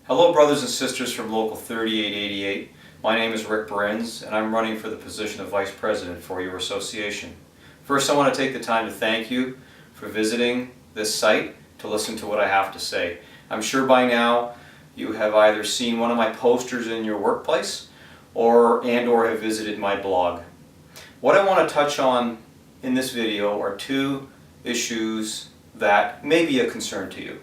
Hello brothers and sisters from Local 3888. My name is Rick Berenz and I'm running for the position of Vice President for your association. First, I want to take the time to thank you for visiting this site to listen to what I have to say. I'm sure by now you have either seen one of my posters in your workplace or have visited my blog. What I want to touch on in this video are two issues that may be a concern to you.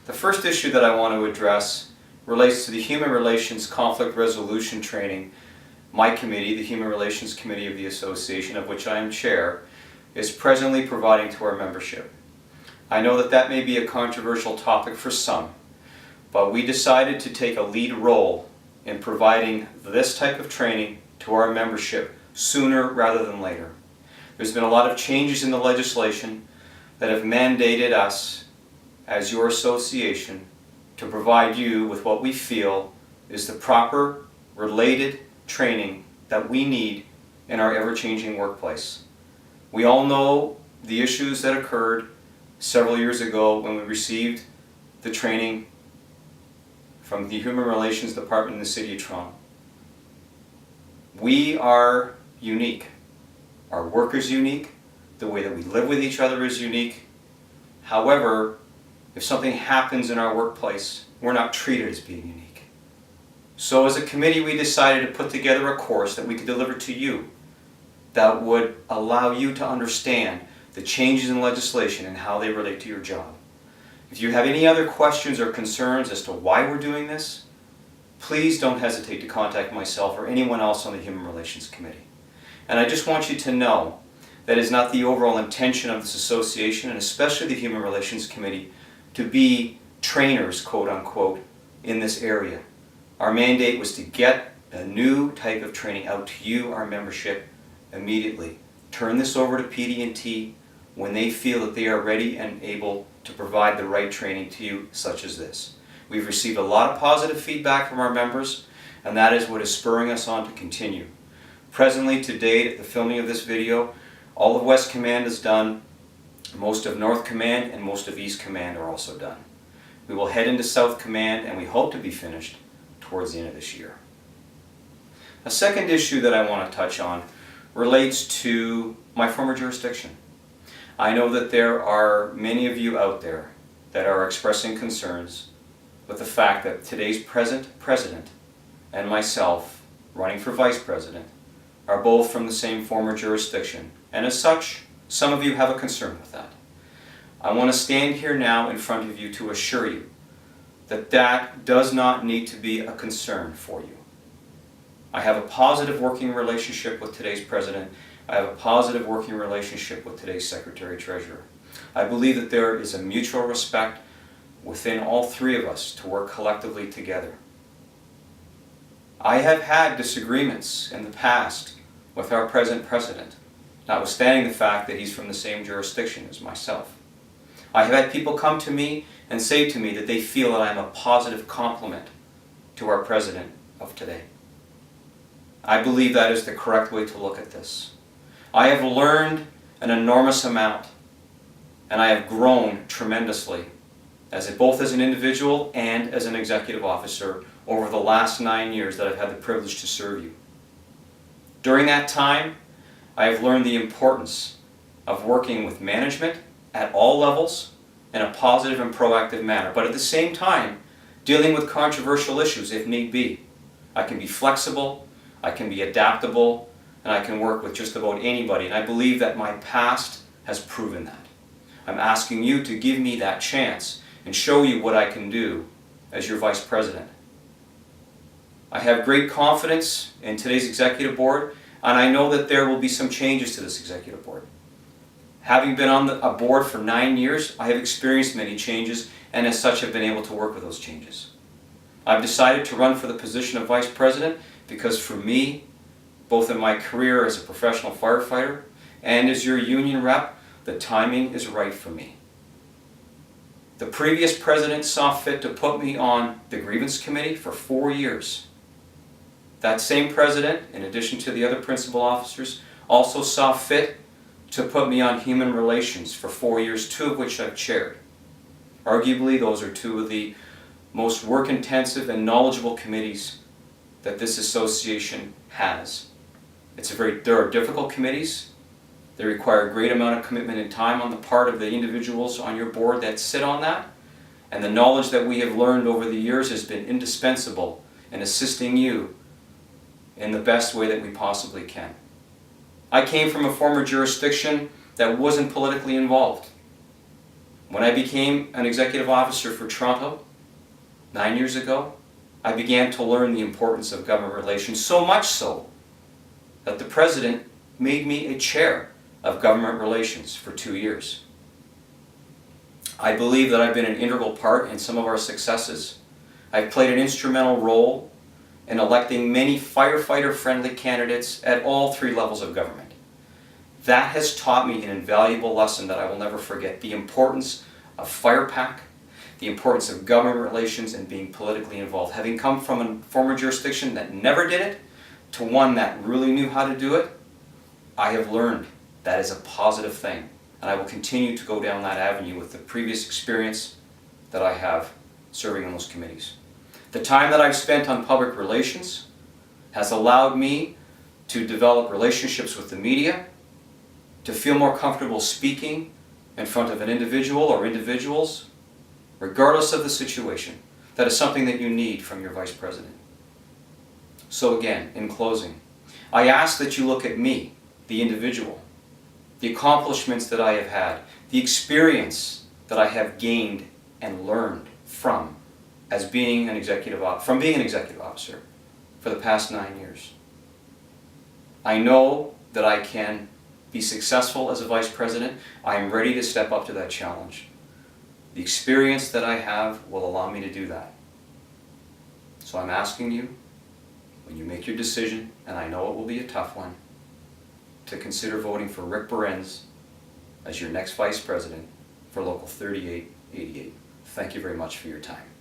The first issue that I want to address relates to the Human Relations Conflict Resolution Training my committee, the Human Relations Committee of the Association, of which I am chair, is presently providing to our membership. I know that that may be a controversial topic for some, but we decided to take a lead role in providing this type of training to our membership sooner rather than later. There's been a lot of changes in the legislation that have mandated us as your association to provide you with what we feel is the proper, related training that we need in our ever-changing workplace. We all know the issues that occurred several years ago when we received the training from the Human Relations Department in the City of Toronto. We are unique. Our work is unique. The way that we live with each other is unique. However, if something happens in our workplace, we're not treated as being unique. So as a committee, we decided to put together a course that we could deliver to you that would allow you to understand the changes in legislation and how they relate to your job. If you have any other questions or concerns as to why we're doing this, please don't hesitate to contact myself or anyone else on the Human Relations Committee. And I just want you to know that is not the overall intention of this association, and especially the Human Relations Committee, to be trainers, quote unquote, in this area. Our mandate was to get a new type of training out to you, our membership, immediately. Turn this over to PD&T when they feel that they are ready and able to provide the right training to you, such as this. We've received a lot of positive feedback from our members, and that is what is spurring us on to continue. Presently, to date, at the filming of this video, all of West Command is done. Most of North Command and most of East Command are also done. We will head into South Command and we hope to be finished towards the end of this year. A second issue that I want to touch on relates to my former jurisdiction. I know that there are many of you out there that are expressing concerns with the fact that today's present president and myself, running for vice president, are both from the same former jurisdiction, and as such, some of you have a concern with that. I want to stand here now in front of you to assure you that that does not need to be a concern for you. I have a positive working relationship with today's president. I have a positive working relationship with today's secretary-treasurer. I believe that there is a mutual respect within all three of us to work collectively together. I have had disagreements in the past with our present president, notwithstanding the fact that he's from the same jurisdiction as myself. I have had people come to me and say to me that they feel that I'm a positive complement to our president of today. I believe that is the correct way to look at this. I have learned an enormous amount, and I have grown tremendously, both as an individual and as an executive officer over the last 9 years that I've had the privilege to serve you. During that time, I have learned the importance of working with management at all levels in a positive and proactive manner, but at the same time, dealing with controversial issues if need be. I can be flexible, I can be adaptable, and I can work with just about anybody, and I believe that my past has proven that. I'm asking you to give me that chance and show you what I can do as your vice president. I have great confidence in today's executive board, and I know that there will be some changes to this executive board. Having been on a board for 9 years, I have experienced many changes, and as such have been able to work with those changes. I've decided to run for the position of vice president because for me, both in my career as a professional firefighter and as your union rep, the timing is right for me. The previous president saw fit to put me on the grievance committee for 4 years. That same president, in addition to the other principal officers, also saw fit to put me on human relations for 4 years, 2 of which I've chaired. Arguably, those are two of the most work-intensive and knowledgeable committees that this association has. There are difficult committees. They require a great amount of commitment and time on the part of the individuals on your board that sit on that. And the knowledge that we have learned over the years has been indispensable in assisting you in the best way that we possibly can. I came from a former jurisdiction that wasn't politically involved. When I became an executive officer for Toronto 9 years ago, I began to learn the importance of government relations, so much so that the President made me a chair of government relations for 2 years. I believe that I've been an integral part in some of our successes. I've played an instrumental role in electing many firefighter-friendly candidates at all 3 levels of government. That has taught me an invaluable lesson that I will never forget: the importance of fire pack, the importance of government relations, and being politically involved. Having come from a former jurisdiction that never did it to one that really knew how to do it, I have learned that is a positive thing, and I will continue to go down that avenue with the previous experience that I have serving on those committees. The time that I've spent on public relations has allowed me to develop relationships with the media, to feel more comfortable speaking in front of an individual or individuals, regardless of the situation. That is something that you need from your Vice President. So again, in closing, I ask that you look at me, the individual, the accomplishments that I have had, the experience that I have gained and learned from being an executive officer for the past 9 years. I know that I can be successful as a Vice President. I am ready to step up to that challenge. The experience that I have will allow me to do that. So I'm asking you, when you make your decision, and I know it will be a tough one, to consider voting for Rick Berenz as your next Vice President for Local 3888. Thank you very much for your time.